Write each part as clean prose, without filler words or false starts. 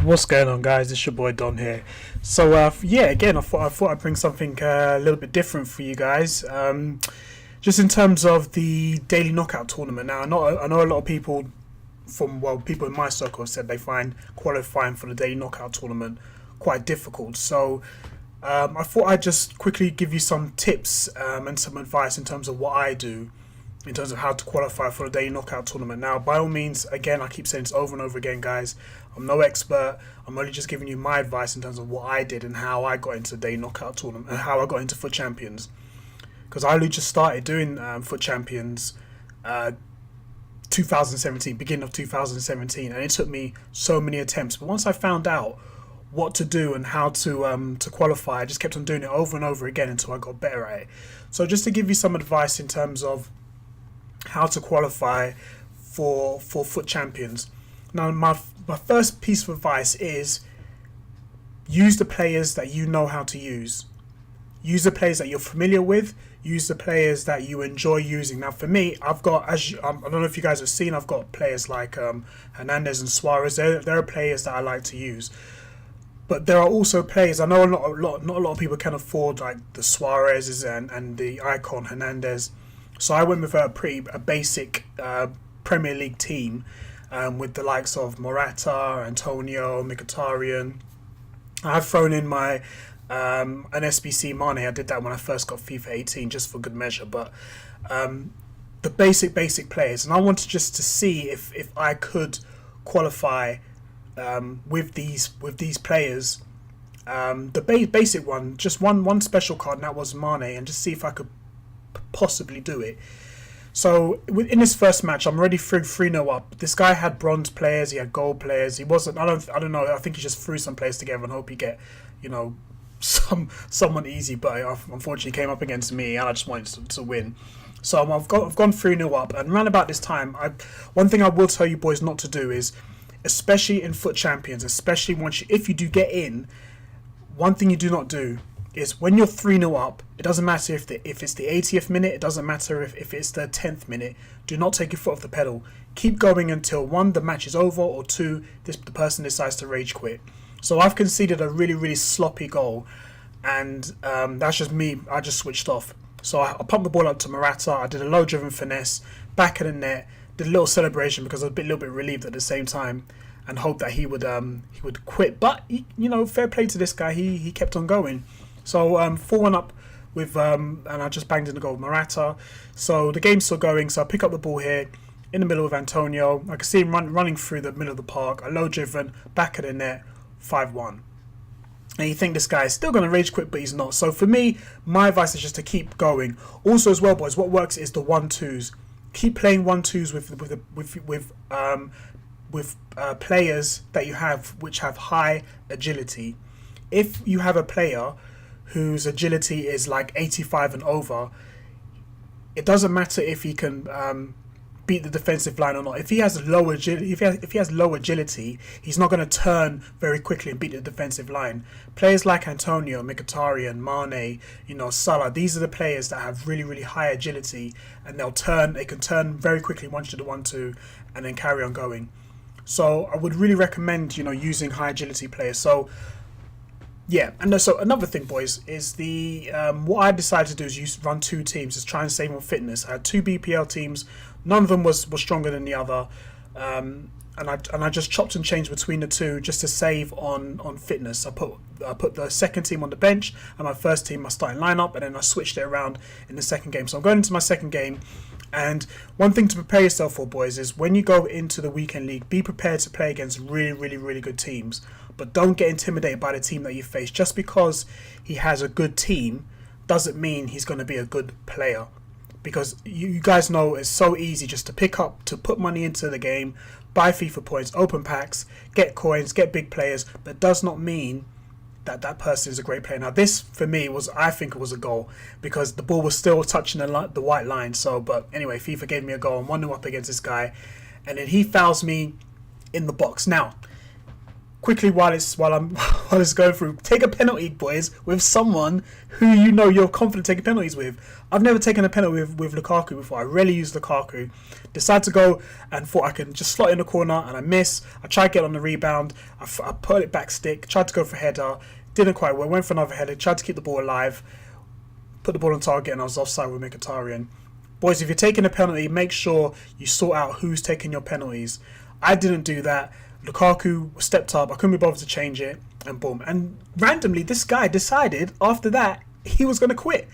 What's going on, guys? It's your boy Don here. So, yeah, again, I thought I'd bring something a little bit different for you guys. Just in terms of the daily knockout tournament. Now, I know a lot of people people in my circle have said they find qualifying for the daily knockout tournament quite difficult. So, I thought I'd just quickly give you some tips and some advice in terms of what I do in terms of how to qualify for the daily knockout tournament. Now, by all means, again, I keep saying this over and over again, guys. I'm no expert. I'm only just giving you my advice in terms of what I did and how I got into the daily knockout tournament and how I got into FUT Champions. Because I only just started doing FUT Champions 2017, beginning of 2017, and it took me so many attempts. But once I found out what to do and how to qualify, I just kept on doing it over and over again until I got better at it. So just to give you some advice in terms of how to qualify for FUT Champions. Now, my first piece of advice is use the players that you know how to use. Use the players that you're familiar with. Use the players that you enjoy using. Now, for me, I've got, I don't know if you guys have seen, I've got players like Hernandez and Suarez. They're players that I like to use. But there are also players, I know not a lot of people can afford like the Suarez's and the icon Hernandez. So I went with a basic Premier League team with the likes of Morata, Antonio, Mkhitaryan. I've thrown in my an SBC Mane. I did that when I first got FIFA 18 just for good measure. But the basic players, and I wanted just to see if I could qualify with these players. The basic one, just one special card, and that was Mane, and just see if I could possibly do it. So in this first match, I'm already 3-0 up. This guy had bronze players, he had gold players. He wasn't. I don't know. I think he just threw some players together and hope he get, someone easy. But unfortunately, came up against me, and I just wanted to win. So I've gone 3-0 up, and around about this time, one thing I will tell you boys not to do is, especially in FUT Champions, especially if you do get in, one thing you do not do is when you're 3-0 up, it doesn't matter if it's the 80th minute, it doesn't matter if it's the 10th minute, do not take your foot off the pedal. Keep going until one, the match is over, or two, the person decides to rage quit. So I've conceded a really, really sloppy goal, and that's just me. I just switched off. So I pumped the ball up to Morata, I did a low driven finesse, back of the net, did a little celebration because I was a little bit relieved at the same time, and hoped that he would quit. But fair play to this guy, he kept on going. So 4-1 up with and I just banged in the goal with Morata. So the game's still going. So I pick up the ball here in the middle of Antonio. I can see him running through the middle of the park. A low driven, back of the net, 5-1. And you think this guy is still going to rage quit, but he's not. So for me, my advice is just to keep going. Also as well, boys, what works is the 1-2s. Keep playing 1-2s with players that you have which have high agility. If you have a player whose agility is like 85 and over, it doesn't matter if he can beat the defensive line or not. If he has low agility, if he has low agility, he's not going to turn very quickly and beat the defensive line. Players like Antonio, Mkhitaryan, Mane, Salah, these are the players that have really, really high agility, and they can turn very quickly once you do the 1-2 and then carry on going. So I would really recommend using high agility players. So yeah, and so another thing, boys, is the what I decided to do is run two teams, is try and save on fitness. I had two BPL teams, none of them was stronger than the other, and I just chopped and changed between the two just to save on fitness. I put the second team on the bench and my first team my starting lineup, and then I switched it around in the second game. So I'm going into my second game, and one thing to prepare yourself for, boys, is when you go into the weekend league, be prepared to play against really, really, really good teams. But don't get intimidated by the team that you face. Just because he has a good team doesn't mean he's going to be a good player. Because you guys know it's so easy just to put money into the game, buy FIFA points, open packs, get coins, get big players. But does not mean that person is a great player. Now this, for me, I think it was a goal because the ball was still touching the white line. But anyway, FIFA gave me a goal. I'm 1-0 up against this guy. And then he fouls me in the box. Now, quickly while it's going through, take a penalty, boys, with someone who you know you're confident taking penalties with. I've never taken a penalty with Lukaku before. I rarely use Lukaku. Decide to go and thought I can just slot in the corner, and I miss. I tried to get on the rebound. I put it back stick, tried to go for a header, didn't quite work, went for another header, tried to keep the ball alive, put the ball on target, and I was offside with Mkhitaryan. Boys, if you're taking a penalty, make sure you sort out who's taking your penalties. I didn't do that. Lukaku stepped up. I couldn't be bothered to change it, and boom. And randomly, this guy decided after that he was going to quit.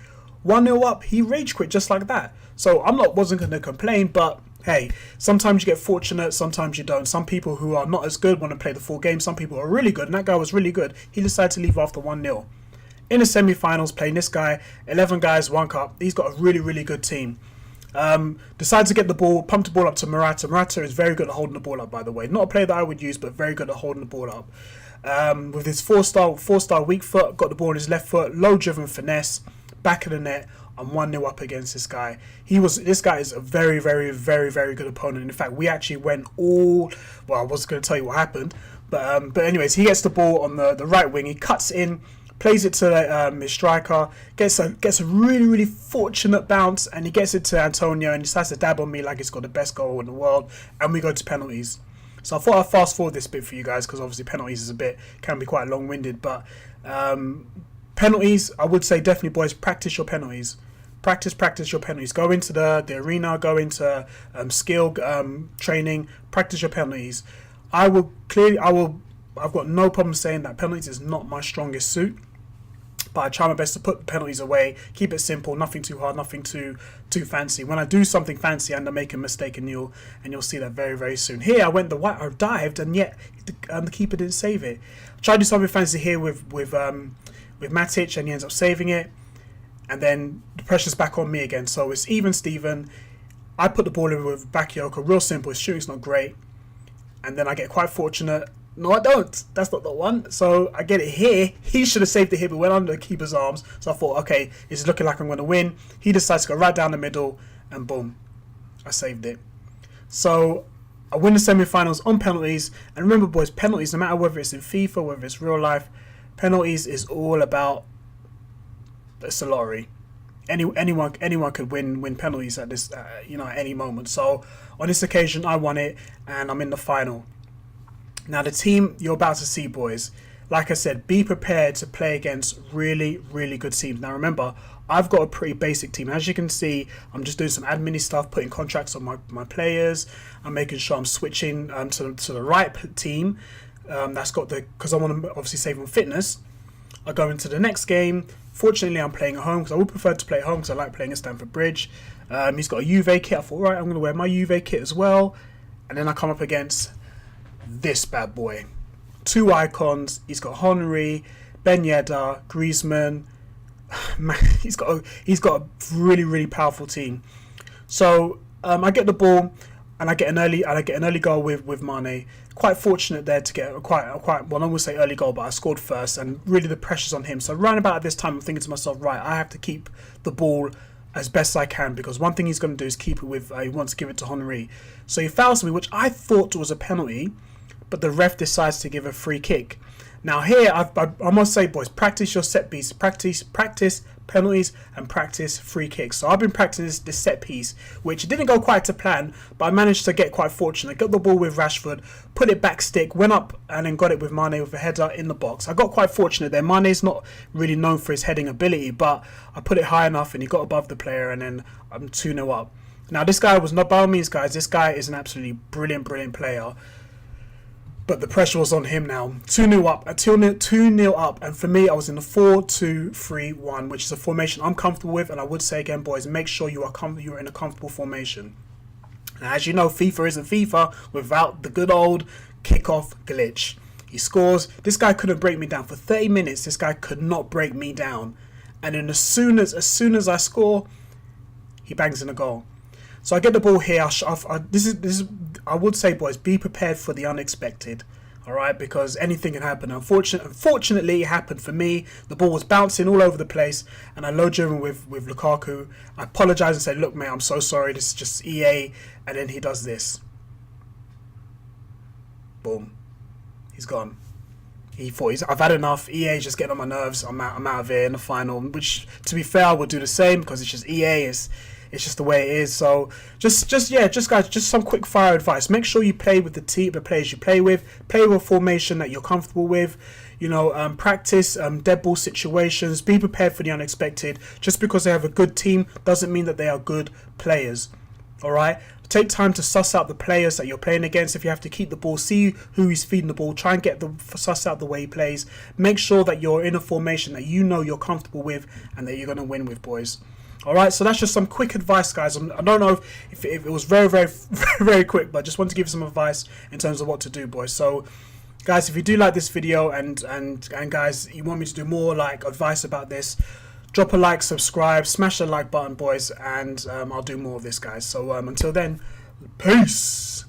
1-0 up, he rage quit just like that. So wasn't going to complain, but hey, sometimes you get fortunate, sometimes you don't. Some people who are not as good want to play the full game. Some people are really good, and that guy was really good. He decided to leave after 1-0. In the semi-finals, playing this guy, 11 guys, 1 cup. He's got a really, really good team. Decided to get the ball, pumped the ball up to Morata. Morata is very good at holding the ball up, by the way. Not a player that I would use, but very good at holding the ball up. With his four-star weak foot, got the ball on his left foot, low-driven finesse, back of the net. I'm 1-0 up against this guy. This guy is a very, very, very, very good opponent. In fact, we actually went all... Well, I wasn't going to tell you what happened. But anyways, he gets the ball on the right wing. He cuts in, plays it to his striker, gets a really, really fortunate bounce, and he gets it to Antonio, and he decides to dab on me like he's got the best goal in the world, and we go to penalties. So I thought I'd fast forward this bit for you guys, because obviously penalties can be quite long-winded, but penalties, I would say definitely, boys, practice your penalties. Practice your penalties. Go into the arena, go into skill training, practice your penalties. I've got no problem saying that penalties is not my strongest suit. But I try my best to put the penalties away, keep it simple, nothing too hard, nothing too fancy. When I do something fancy, I end up making a mistake, and you'll see that very, very soon. Here, I dived, and yet the keeper didn't save it. I tried to do something fancy here with Matic, and he ends up saving it. And then the pressure's back on me again. So it's even Steven. I put the ball in with Bakayoko, real simple. His shooting's not great. And then I get quite fortunate. No, I don't. That's not the one. So I get it here. He should have saved it here, but went under the keeper's arms. So I thought, okay, it's looking like I'm going to win. He decides to go right down the middle, and boom, I saved it. So I win the semi-finals on penalties. And remember, boys, penalties, no matter whether it's in FIFA, whether it's real life, penalties is all about... It's a lottery. Anyone could win penalties at this, at any moment. So on this occasion, I won it, and I'm in the final. Now, the team you're about to see, boys, like I said, be prepared to play against really, really good teams. Now, remember, I've got a pretty basic team. As you can see, I'm just doing some admin stuff, putting contracts on my players. I'm making sure I'm switching to the right team. Because I want to obviously save on fitness. I go into the next game. Fortunately, I'm playing at home, because I would prefer to play at home, because I like playing at Stamford Bridge. He's got a Juve kit. I thought, right, I'm going to wear my Juve kit as well. And then I come up against this bad boy. 2 icons. He's got Henry, Ben Yedder, Griezmann. Man, he's got a really, really powerful team. So I get the ball, and I get an early goal with Mane. Quite fortunate there to get well, I won't say early goal, but I scored first, and really the pressure's on him. So around about at this time, I'm thinking to myself, right, I have to keep the ball as best I can, because one thing he's going to do is keep it with, he wants to give it to Henry. So he fouls me, which I thought was a penalty, but the ref decides to give a free kick. Now here, I must say, boys, practice your set piece, practice penalties, and practice free kicks. So I've been practicing this set piece, which didn't go quite to plan, but I managed to get quite fortunate. Got the ball with Rashford, put it back stick, went up, and then got it with Mane with a header in the box. I got quite fortunate there. Mane's not really known for his heading ability, but I put it high enough, and he got above the player, and then I'm 2-0 up. Now, this guy was not, by all means, guys, this guy is an absolutely brilliant player. But the pressure was on him now. 2-0 up, 2-0 up, and for me, I was in the 4-2-3-1, which is a formation I'm comfortable with. And I would say again, boys, make sure you're in a comfortable formation. Now, as you know, FIFA isn't FIFA without the good old kickoff glitch. He scores. This guy couldn't break me down for 30 minutes. This guy could not break me down, and then as soon as I score, he bangs in a goal. So I get the ball here. I would say, boys, be prepared for the unexpected. All right, because anything can happen. Unfortunately, it happened for me. The ball was bouncing all over the place, and I low-driven with Lukaku. I apologise and said, "Look, mate, I'm so sorry. This is just EA." And then he does this. Boom. He's gone. he thought, I've had enough. EA's just getting on my nerves. I'm out of here in the final. Which, to be fair, I would do the same because it's just EA. It's just the way it is. So just guys, just some quick fire advice. Make sure you play with the players you play with. Play with a formation that you're comfortable with. You know, practice dead ball situations. Be prepared for the unexpected. Just because they have a good team doesn't mean that they are good players. All right. Take time to suss out the players that you're playing against. If you have to keep the ball, see who he's feeding the ball. Try and suss out the way he plays. Make sure that you're in a formation that you know you're comfortable with and that you're going to win with, boys. All right, so that's just some quick advice, guys. I don't know if it was very, very, very quick, but just want to give some advice in terms of what to do, boys. So, guys, if you do like this video and guys, you want me to do more like advice about this, drop a like, subscribe, smash the like button, boys, and I'll do more of this, guys. So until then, peace.